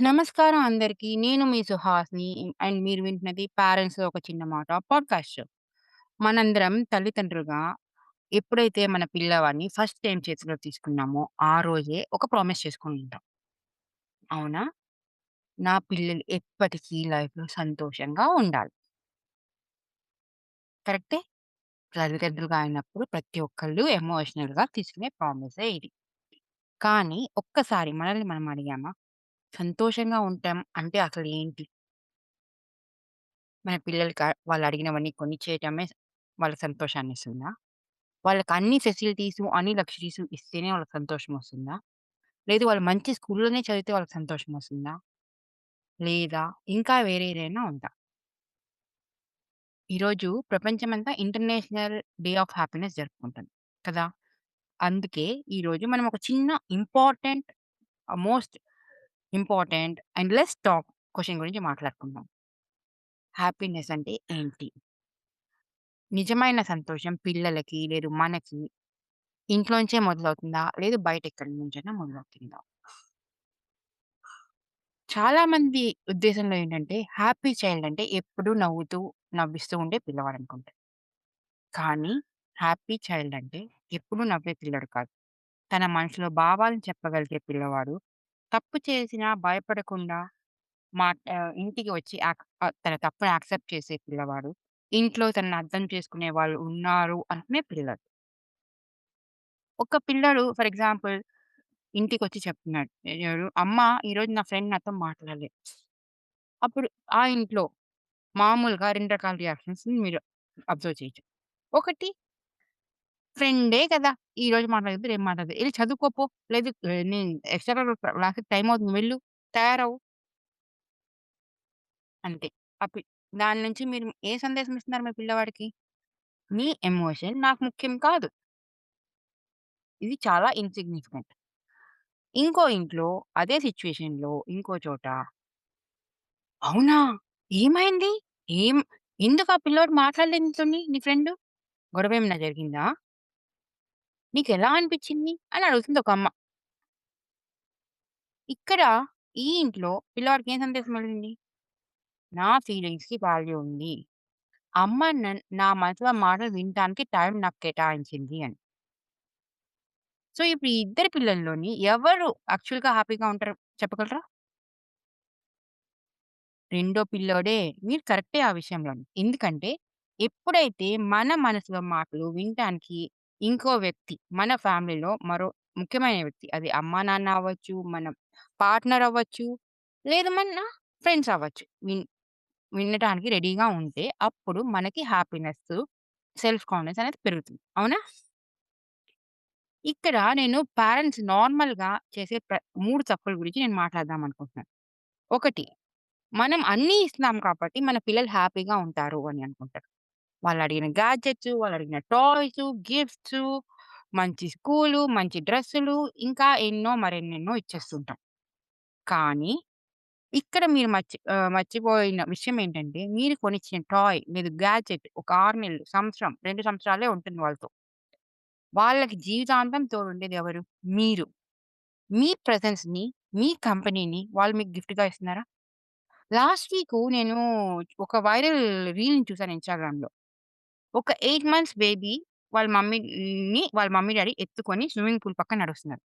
నమస్కారం అందరికీ. నేను మీ సుహాస్‌ని అండ్ మీరు వింటున్నది 'పేరెంట్స్‌లో ఒక చిన్న మాట' పాడ్‌కాస్ట్ షో. మనందరం తల్లిదండ్రులుగా ఎప్పుడైతే మన పిల్లవాడిని ఫస్ట్ టైమ్ చేతిలోకి తీసుకున్నామో, ఆ రోజే ఒక ప్రామిస్ చేసుకొని ఉంటాం. అవునా? నా పిల్లలు ఎప్పటికీ లైఫ్‌లో సంతోషంగా ఉండాలి. కరెక్టే? తల్లిదండ్రులుగా అయినప్పుడు ప్రతి ఒక్కళ్ళు ఎమోషనల్‌గా తీసుకునే ప్రామిసే ఇది. కానీ ఒక్కసారి మనల్ని మనం అడిగామా? సంతోషంగా ఉంటాం అంటే అసలు ఏంటి? మన పిల్లలకి వాళ్ళు అడిగినవన్నీ కొనిచ్చేయటమే వాళ్ళకి సంతోషాన్నిస్తుందా? వాళ్ళకి అన్ని ఫెసిలిటీసు, అన్ని లగ్జరీసు ఇస్తేనే వాళ్ళకి సంతోషమొస్తుందా? లేదు వాళ్ళు మంచి స్కూల్‌లోనే చదివితే వాళ్ళకి సంతోషమొస్తుందా? లేదా ఇంకా వేరే ఏదైనా ఉందా? ఈరోజు ప్రపంచమంతా ఇంటర్నేషనల్ డే ఆఫ్ హ్యాపీనెస్ జరుపుకుంటుంది కదా! అందుకే ఈరోజు మనం ఒక చిన్న important most important and less talk question గురించి మాట్లాడుకుందాం. హ్యాపీనెస్ అంటే ఏంటి? నిజమైన సంతోషం పిల్లలకి లేదు మనకి ఇంట్లోంచే మొదలవుతుందా? లేదు బయటెక్కడి నుంచైనా మొదలవుతుందా? చాలా మంది ఉద్దేశంలో ఏంటంటే, హ్యాపీ చైల్డ్ అంటే ఎప్పుడూ నవ్వుతూ, నవ్విస్తూ ఉండే పిల్లవాడనుకుంటారు. కానీ హ్యాపీ చైల్డ్ అంటే ఎప్పుడూ నవ్వే పిల్లాడు కాదు. తన మనసులో భావాలను చెప్పగలిగే పిల్లవాడు. తప్పు చేసినా భయపడకుండా ఇంటికి వచ్చి తన తప్పుని యాక్సెప్ట్ చేసే పిల్లవాడు. ఇంట్లో తనని అర్థం చేసుకునే వాళ్ళు ఉన్నారు అనుకునే పిల్లాడు. ఒక పిల్లాడు ఫర్ ఎగ్జాంపుల్ ఇంటికొచ్చి చెప్తున్నాడు. ఎవరు? "అమ్మ ఈరోజు నా ఫ్రెండ్ నాతో మాట్లాడలే." అప్పుడు ఆ ఇంట్లో మామూలుగా 2 రకాల రియాక్షన్స్‌ని మీరు అబ్జర్వ్ చేయొచ్చు. ఒకటి ఫ్రెండే కదా! ఈరోజు మాట్లాడకపోతే రేపు మాట్లాడదు. ఎళ్లి చదువుకోపో. లేదు నేను ఎక్స్‌ట్రా క్లాస్‌కి టైమ్ అవుతుంది వెళ్ళు. తయారవ్వు. అంతే. అపి దాని నుంచి మీరు ఏ సందేశం ఇస్తున్నారు మీ పిల్లవాడికి? నీ ఎమోషన్ నాకు ముఖ్యం కాదు. ఇది చాలా ఇన్‌సిగ్నిఫికెంట్. ఇంకో ఇంట్లో అదే సిట్యుయేషన్‌లో ఇంకో చోట అవునా! ఏమైంది? ఏం ఎందుకు ఆ పిల్లోడు మాట్లాడలేదు నీతోని నీ ఫ్రెండు? గొడవేమైనా జరిగిందా? నీకెలా అనిపిచ్చింది? అని అడుగుతుంది ఒక అమ్మ. ఇక్కడ ఈ ఇంట్లో పిల్లవాడికి ఏం సందేశం వెళ్ళింది? నా ఫీలింగ్స్‌కి వాల్యూ ఉంది. అమ్మ నా మనసులో మాటలు వినటానికి టైం నాకు కేటాయించింది అని. సో, ఇప్పుడు ఈ ఇద్దరి పిల్లల్లోని ఎవరు యాక్చువల్‌గా హ్యాపీగా ఉంటారో చెప్పగలరా? రెండో పిల్లోడే. మీరు కరెక్టే ఆ విషయంలోని. ఎందుకంటే, ఎప్పుడైతే మన మనసులో మాటలు వినటానికి ఇంకో వ్యక్తి, మన ఫ్యామిలీలో మరో ముఖ్యమైన వ్యక్తి, అది అమ్మా-నాన్న అవ్వచ్చు, మన పార్ట్నర్ అవ్వచ్చు, లేదు మన ఫ్రెండ్స్ అవ్వచ్చు. వినటానికి రెడీగా ఉంటే, అప్పుడు మనకి హ్యాపీనెస్సు, సెల్ఫ్ కాన్ఫిడెన్స్ అనేది పెరుగుతుంది. అవునా? ఇక్కడ నేను పేరెంట్స్ నార్మల్‌గా చేసే 3 తప్పుల గురించి నేను మాట్లాడదాం అనుకుంటున్నాను. ఒకటి మనం అన్నీ ఇస్తున్నాం కాబట్టి మన పిల్లలు హ్యాపీగా ఉంటారు అని అనుకుంటారు. వాళ్ళడిగిన గాడ్జెట్సు, వాళ్ళడిగిన టాయ్సు, గిఫ్ట్సు, మంచి స్కూలు, మంచి డ్రెస్సులు ఇంకా ఎన్నో మరెన్నెన్నో ఇచ్చేస్తుంటాం. కానీ ఇక్కడ మీరు మర్చిపోయిన విషయం ఏంటంటే మీరు కొనిచ్చిన టాయ్ లేదు గాడ్జెట్ ఒక 6 నెలలు, సంవత్సరం, 2 సంవత్సరాలే ఉంటుంది వాళ్ళతో. వాళ్ళకి జీవితాంతం తోడుండేది ఎవరు? మీరు. మీ ప్రెజెన్స్‌ని, మీ కంపెనీని వాళ్ళు మీకు గిఫ్ట్‌గా ఇస్తున్నారా? లాస్ట్ వీకు నేను ఒక వైరల్ రీల్‌ని చూసాను ఇన్‌స్టాగ్రామ్‌లో. ఒక 8 మంత్స్ బేబీ వాళ్ళ మమ్మీ, డ్యాడీ ఎత్తుకొని స్విమ్మింగ్ పూల్ పక్కన నడుస్తున్నారు.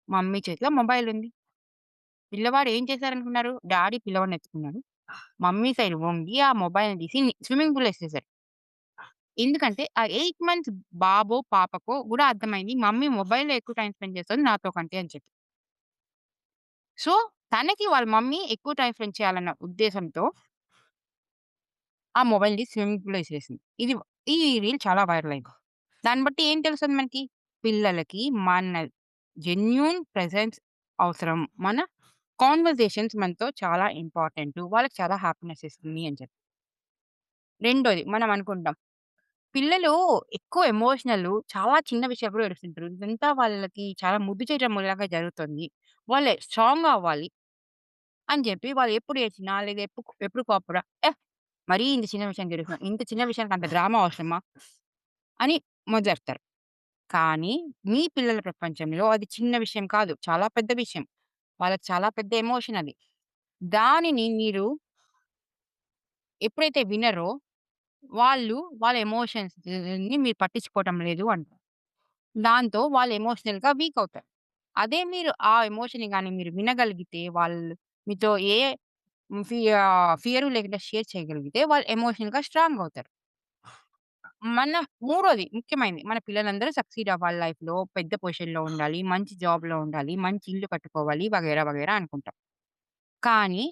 మమ్మీ చేతిలో మొబైల్ ఉంది. పిల్లవాడు ఏం చేశారనుకున్నారు? డ్యాడీ పిల్లవాడిని ఎత్తుకున్నాడు. మమ్మీ సైడ్ వంగి ఆ మొబైల్‌ని తీసి స్విమ్మింగ్ పూల్‌లో ఎసేసారు. ఎందుకంటే ఆ 8 మంత్స్ బాబో, పాపకో గూడా అర్థమైంది. మమ్మీ మొబైల్‌లో ఎక్కువ టైమ్ స్పెండ్ చేస్తుంది నాతో కంటే అని చెప్పి. సో, తనకి వాళ్ళ మమ్మీ ఎక్కువ టైమ్ స్పెండ్ చేయాలన్న ఉద్దేశంతో ఆ మొబైల్ తీసి స్విమ్మింగ్ పూల్‌లో ఎసిరేసింది. ఈ రీల్ చాలా వైరల్ అయింది. దాన్ని బట్టి ఏం తెలుస్తది మనకి? పిల్లలకి మన జెన్యూన్ ప్రెజెన్స్ అవసరం. మన కన్వర్జేషన్స్ మనతో చాలా ఇంపార్టెంటు. వాళ్ళకి చాలా హ్యాపీనెస్ ఇస్తుంది అని చెప్పి. రెండోది మనం అనుకుంటాం. పిల్లలు ఎక్కువ ఎమోషనలు చాలా చిన్న విషయాలు కూడా ఏడుస్తుంటారు. ఇదంతా వాళ్ళకి చాలా ముద్దు చేయడం మూలంగా జరుగుతుంది. వాళ్ళే స్ట్రాంగ్‌గా అవ్వాలి అని చెప్పి వాళ్ళు ఎప్పుడు ఏడ్చినా లేదా ఎప్పుడు కోప్పడా మరీ ఇంత చిన్న విషయానికి ఏడుస్తున్నావు. ఇంత చిన్న విషయానికి అంత డ్రామా అవసరమా? అని మొదలెడతారు. కానీ మీ పిల్లల ప్రపంచంలో అది చిన్న విషయం కాదు. చాలా పెద్ద విషయం. వాళ్ళకి చాలా పెద్ద ఎమోషన్ అది. దానిని మీరు ఎప్పుడైతే వినరో వాళ్ళు వాళ్ళ ఎమోషన్స్‌ని మీరు పట్టించుకోవటం లేదు అంటారు. దాంతో వాళ్ళు ఎమోషనల్‌గా వీక్ అవుతారు. అదే మీరు ఆ ఎమోషన్‌ని గాని మీరు వినగలిగితే వాళ్ళు మీతో ఏ ఫియరు లేకుండా షేర్ చేయగలిగితే వాళ్ళు ఎమోషనల్‌గా స్ట్రాంగ్ అవుతారు. మూడోది ముఖ్యమైనది. మన పిల్లలందరూ సక్సీడ్ అవ్వాలి లైఫ్‌లో. పెద్ద పొజిషన్‌లో ఉండాలి. మంచి జాబ్‌లో ఉండాలి. మంచి ఇల్లు కట్టుకోవాలి. వగైరా, వగైరా అనుకుంటాం. కానీ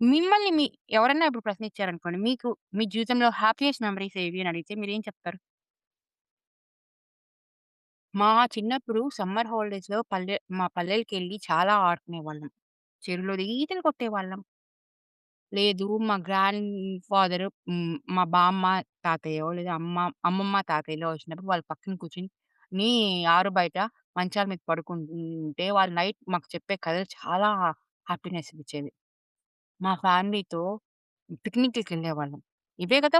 మిమ్మల్ని ఎవరన్నా ఇప్పుడు ప్రశ్నించారనుకోండి. మీకు మీ జీవితంలో హ్యాపీయెస్ట్ మెమోరీస్ ఏవి అని అడిగితే మీరేం చెప్తారు? మా చిన్నప్పుడు సమ్మర్ హాలిడేస్‌లో మా పల్లెలకెళ్ళి చాలా ఆడుకునేవాళ్ళం. చెరువులో దిగి ఈతలు కొట్టేవాళ్ళం. లేదు మా గ్రాండ్ ఫాదరు మా బామ్మ, తాతయ్యో లేదా అమ్మమ్మ, తాతయ్యలో వచ్చినప్పుడు వాళ్ళ పక్కన కూర్చొని ఆరు బయట మంచాల మీద పడుకుంటుంటే వాళ్ళు నైట్ మాకు చెప్పే కథలు చాలా హ్యాపీనెస్ ఇచ్చేవి. మా ఫ్యామిలీతో పిక్నిక్‌లకెళ్ళేవాళ్ళం. ఇవే కదా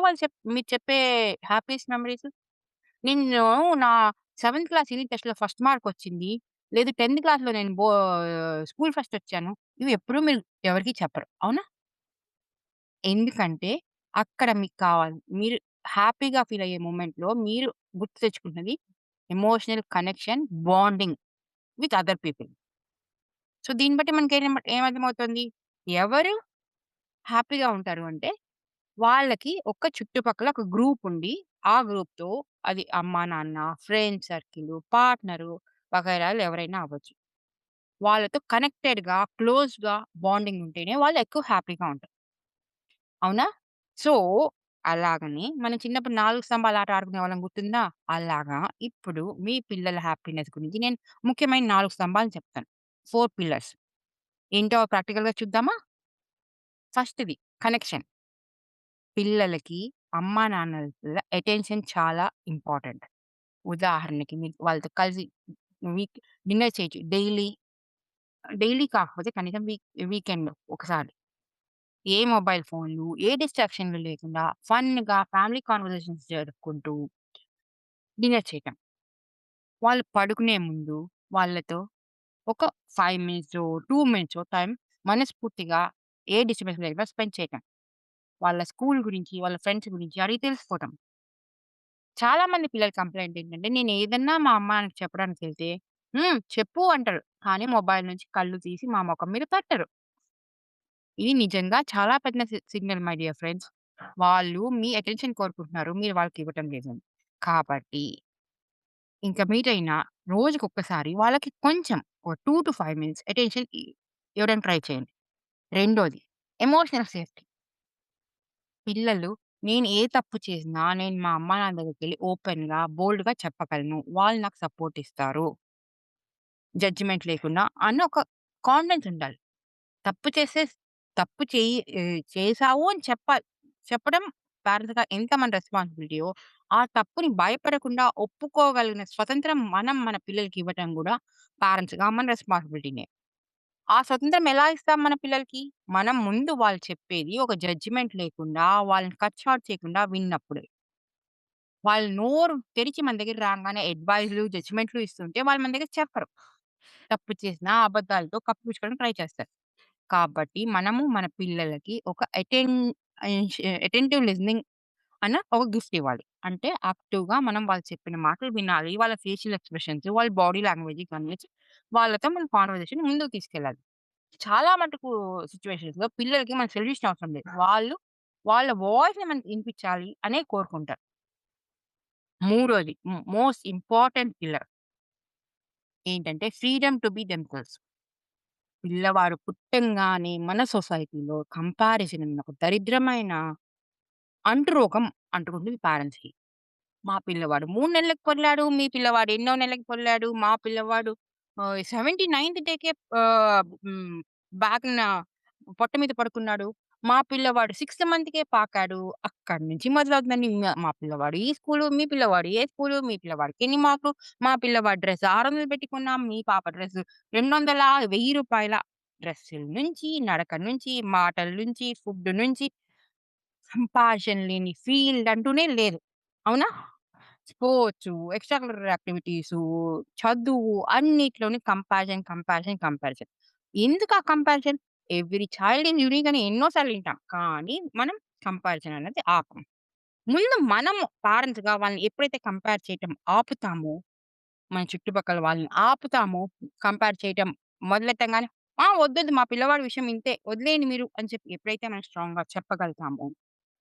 మీరు చెప్పే హ్యాపీయెస్ట్ మెమోరీస్. నేను నా సెవెంత్ క్లాస్ యూనిట్ టెస్ట్‌లో ఫస్ట్ మార్కొచ్చింది. లేదు 10థ్ క్లాస్‌లో నేను స్కూల్ ఫస్ట్ వచ్చాను. ఇవి ఎప్పుడు మీరు ఎవరికీ చెప్పరు. అవునా? ఎందుకంటే అక్కడ మీకు కావాలి. మీరు హ్యాపీగా ఫీల్ అయ్యే మొమెంట్‌లో మీరు గుర్తు తెచ్చుకుంటున్నది emotional connection, bonding with other people. So, దీన్ని బట్టి ఏమర్థమవుతుంది? ఎవరు హ్యాపీగా ఉంటారు అంటే వాళ్ళకి ఒక చుట్టుపక్కల ఒక గ్రూప్ ఉండి, ఆ గ్రూప్‌తో అది అమ్మా, నాన్న, ఫ్రెండ్స్ సర్కిలు, పార్ట్నరు వగైరాలు ఎవరైనా అవ్వచ్చు. వాళ్ళతో కనెక్టెడ్‌గా, క్లోజ్‌గా బాండింగ్ ఉంటేనే వాళ్ళు ఎక్కువ హ్యాపీగా ఉంటారు. అవునా? సో, అలాగని మనం చిన్నప్పుడు 4 స్తంభాల ఆట ఆడుకునేవాళ్ళం గుర్తుందా? అలాగా ఇప్పుడు మీ పిల్లల హ్యాపీనెస్ గురించి నేను ముఖ్యమైన 4 స్తంభాలు చెప్తాను. 4 పిల్లర్స్. ఏంటో ప్రాక్టికల్‌గా చూద్దామా? ఫస్ట్‌ది కనెక్షన్. పిల్లలకి అమ్మానాన్నల అటెన్షన్ చాలా ఇంపార్టెంట్. ఉదాహరణకి మీరు వాళ్ళతో కలిసి డిన్నర్ చేయొచ్చు. డైలీ కాకపోతే కనీసం వీకెండ్‌లో ఒకసారి. ఏ మొబైల్ ఫోన్‌లు, ఏ డిస్ట్రాక్షన్‌లు లేకుండా ఫన్‌గా ఫ్యామిలీ కన్వర్జేషన్స్ జరుపుకుంటూ డిన్నర్ చేయటం. వాళ్ళు పడుకునే ముందు వాళ్ళతో ఒక 5 మినిట్సో, 2 మినిట్సో టైం మనస్ఫూర్తిగా ఏ డిస్టర్బెన్స్ లేకుండా స్పెండ్ చేయటం. వాళ్ళ స్కూల్ గురించి, వాళ్ళ ఫ్రెండ్స్ గురించి అడిగి తెలుసుకోవటం. చాలా మంది పిల్లల కంప్లెయింట్ ఏంటంటే, నేను ఏదన్నా మా అమ్మానికి చెప్పడానికెళ్తే, చెప్పు అంటారు. కానీ మొబైల్ నుంచి కళ్ళు తీసి మా మొఖం మీద పెట్టరు. ఇది నిజంగా చాలా పెద్ద సిగ్నల్ మై డియర్ ఫ్రెండ్స్. వాళ్ళు మీ అటెన్షన్ కోరుకుంటున్నారు. మీరు వాళ్ళకివ్వటం లేదని. కాబట్టి ఇంక మీరైనా రోజుకొక్కసారి వాళ్ళకి కొంచెం ఒక 2-5 మినిట్స్ అటెన్షన్ ఇవ్వడానికి ట్రై చేయండి. రెండోది ఎమోషనల్ సేఫ్టీ. పిల్లలు నేను ఏ తప్పు చేసినా నేను మా అమ్మానాన్న దగ్గరికెళ్ళి ఓపెన్‌గా, బోల్డ్‌గా చెప్పగలను. వాళ్ళు నాకు సపోర్ట్ ఇస్తారు. జడ్జిమెంట్ లేకుండా అని ఒక కాన్ఫిడెన్స్ ఉండాలి. తప్పు చేసే తప్పు చేశావు అని చెప్పడం పేరెంట్స్‌గా ఎంత మన రెస్పాన్సిబిలిటీయో, ఆ తప్పుని భయపడకుండా ఒప్పుకోగలిగిన స్వతంత్రం మనం మన పిల్లలకి ఇవ్వటం గూడా పేరెంట్స్‌గా మన రెస్పాన్సిబిలిటీనే. ఆ స్వతంత్రం ఎలా ఇస్తాం మన పిల్లలకి? మనం ముందు వాళ్ళు చెప్పేది ఒక జడ్జిమెంట్ లేకుండా, వాళ్ళని కట్ షార్ట్ చేయకుండా విన్నప్పుడే. వాళ్ళు నోరు తెరిచి మన దగ్గరికి రాంగానే అడ్వైస్‌లు, జడ్జిమెంట్‌లు ఇస్తుంటే వాళ్ళు మన దగ్గర చెప్పరు. తప్పు చేసినా అబద్ధాలతో కప్పిపుచ్చుకోవడానికి ట్రై చేస్తారు. కాబట్టి మనము మన పిల్లలకి ఒక అటెంటివ్ లిజనింగ్ అన్న ఒక గిఫ్ట్ ఇవ్వాలి. అంటే యాక్టివ్‌గా మనం వాళ్ళు చెప్పిన మాటలు వినాలి. వాళ్ళ ఫేషియల్ ఎక్స్‌ప్రెషన్స్, వాళ్ళ బాడీ లాంగ్వేజ్ గమనించి వాళ్ళతో మన కాన్వర్జేషన్ ముందుకు తీసుకెళ్ళాలి. చాలా మటుకు సిట్యుయేషన్స్‌లో పిల్లలకి మన సొల్యూషన్ అవసరం లేదు. వాళ్ళ వాయిస్‌ని మనకి ఇనిపించాలి అనే కోరుకుంటారు. మూడోది మోస్ట్ ఇంపార్టెంట్ పిల్లర్ ఏంటంటే ఫ్రీడమ్ టు బి దెమ్‌సెల్వ్స్. పిల్లవాడు పుట్టంగానే మన సొసైటీలో కంపారిజన్ అన్న ఒక దరిద్రమైన అంటురోగం అంటుకుంటుంది పేరెంట్స్‌కి. మా పిల్లవాడు 3 నెలలకు పొర్లాడు. మీ పిల్లవాడు ఎన్నో నెలకి పొర్లాడు. మా పిల్లవాడు 79థ్ డేకే బ్యాక్‌న పొట్ట మీద పడుకున్నాడు. మా పిల్లవాడు 6థ్ మంత్‌కే పాకాడు. అక్కడి నుంచి మొదలవుతుందండి. మా పిల్లవాడు ఈ స్కూలు, మీ పిల్లవాడు ఏ స్కూలు, మీ పిల్లవాడికి ఎన్ని మార్కులు, మా పిల్లవాడి డ్రెస్ 600 పెట్టి కొన్నాం. మీ పాప డ్రెస్ 200 రూ. 1000 డ్రెస్సుల నుంచి, నడక నుంచి, మాటల నుంచి, ఫుడ్ నుంచి సంభాషణ లేని ఫీల్డ్ అంటూనే లేదు. అవునా? స్పోర్ట్సు, ఎక్స్‌ట్రా కరిక్యులర్ యాక్టివిటీసు, చదువు అన్నిట్లోని కంపారిజన్, కంపారిజన్, కంపారిజన్. ఎందుకు ఆ comparison? Every child is unique అని ఎన్నో సార్లు వింటాం. కానీ మనం కంపారిజన్ అనేది ఆపం. ముందు మనము పేరెంట్స్‌గా వాళ్ళని ఎప్పుడైతే కంపేర్ చేయటం ఆపుతామో, మన చుట్టుపక్కల వాళ్ళని ఆపుతామో, కంపేర్ చేయటం మొదలెట్టంగానే, "ఆ! వద్దొద్దు మా పిల్లవాడి విషయం ఇంతే వదిలేయండి మీరు" అని చెప్పి ఎప్పుడైతే మనం స్ట్రాంగ్‌గా చెప్పగలుగుతామో,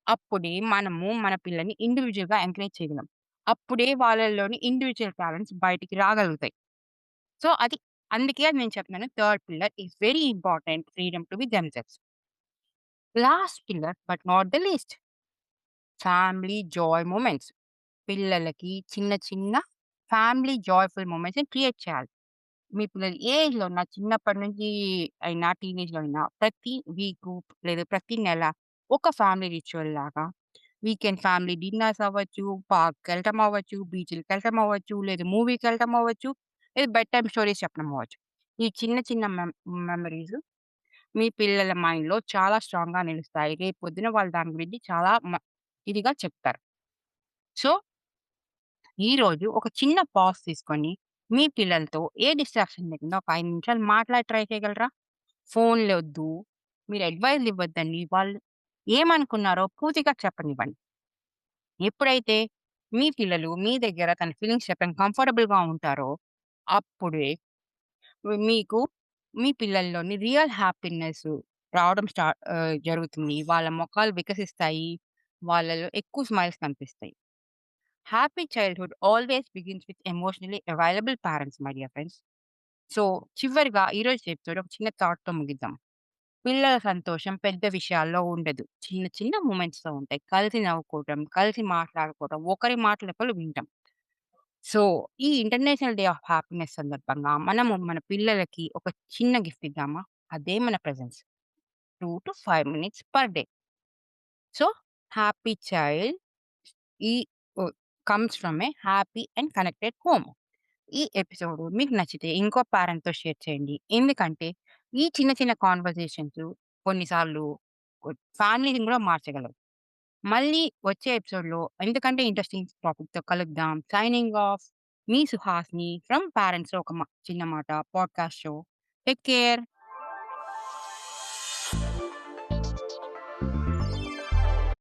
అప్పుడే మనము మన పిల్లల్ని ఇండివిడ్యుయల్‌గా ఎంకరేజ్ చేయగలం. అప్పుడే వాళ్ళలోని ఇండివిడ్యుయల్ టాలెంట్స్ బయటికి రాగలుగుతాయి. సో, అందుకే అది నేను చెప్తున్నాను. Third pillar is very important freedom to be themselves. Last pillar but not the least family Joy moments. పిల్లలకి చిన్న చిన్న ఫ్యామిలీ జాయ్‌ఫుల్ మొమెంట్స్‌ని క్రియేట్ చేయాలి. మీ పిల్లలు ఏ ఏజ్‌లో ఉన్నా చిన్నప్పటి నుంచి అయినా, టీనేజ్‌లో అయినా ప్రతి వీకు లేదా ప్రతి నెల ఒక ఫ్యామిలీ రిచువల్ లాగా వీకెండ్ ఫ్యామిలీ డిన్నర్స్ అవ్వచ్చు, పార్క్‌కెళ్ళటం అవ్వచ్చు, బీచ్‌లకెళ్ళటం అవ్వచ్చు, లేదా మూవీకెళ్ళటం అవ్వచ్చు, లేదా బెడ్ టైమ్ స్టోరీస్ చెప్పడం అవ్వచ్చు. ఈ చిన్న చిన్న మెమోరీస్ మీ పిల్లల మైండ్‌లో చాలా స్ట్రాంగ్‌గా నిలుస్తాయి. రేపొద్దున వాళ్ళు దాని గురించి చాలా ఇదిగా చెప్తారు. సో, ఈరోజు ఒక చిన్న పాజ్ తీసుకొని, మీ పిల్లలతో ఏ డిస్ట్రాక్షన్ లేకుండా ఒక 5 నిమిషాలు మాట్లాడి ట్రై చేయగలరా? ఫోన్‌లొద్దు, మీరు అడ్వైస్‌లు ఇవ్వద్దండి. వాళ్ళు ఏమనుకున్నారో పూర్తిగా చెప్పనివ్వండి. ఎప్పుడైతే మీ పిల్లలు మీ దగ్గర తన ఫీలింగ్స్ చెప్పడానికి కంఫర్టబుల్‌గా ఉంటారో, అప్పుడే మీకు మీ పిల్లల్లోని రియల్ హ్యాపీనెస్ రావడం జరుగుతుంది. వాళ్ళ మొఖాలు వికసిస్తాయి. వాళ్ళలో ఎక్కువ స్మైల్స్ కనిపిస్తాయి. Happy childhood always begins with emotionally available parents my dear friends. So, చివరిగా ఈరోజు ఎపిసోడ్ ఒక చిన్న థాట్‌తో ముగిద్దాం. పిల్లల సంతోషం పెద్ద విషయాల్లో ఉండదు. చిన్న చిన్న మొమెంట్స్‌లో ఉంటాయి. కలిసి నవ్వుకోవటం, కలిసి మాట్లాడుకోవటం, ఒకరి మాటలు ఒకళ్ళు వినటం. సో, ఈ ఇంటర్నేషనల్ డే ఆఫ్ హ్యాపీనెస్ సందర్భంగా మనము మన పిల్లలకి ఒక చిన్న గిఫ్ట్ ఇద్దామా? అదే మన presence. 2-5 minutes per day. So, happy child ఈ ఓ comes from a happy and connected home. ఈ ఎపిసోడ్ మీకు నచ్చితే ఇంకో పేరెంట్‌తో షేర్ చేయండి. ఎందుకంటే, ఈ చిన్న చిన్న కాన్వర్జేషన్స్ కొన్నిసార్లు ఫ్యామిలీని కూడా మార్చగలవు. మళ్ళీ వచ్చే ఎపిసోడ్‌లో ఎందుకంటే ఇంట్రెస్టింగ్ టాపిక్‌తో కలుద్దాం. సైనింగ్ ఆఫ్ మీ సుహాస్‌ని ఫ్రమ్ పేరెంట్స్‌లో ఒక చిన్న మాట పాడ్‌కాస్ట్ షో. Take care.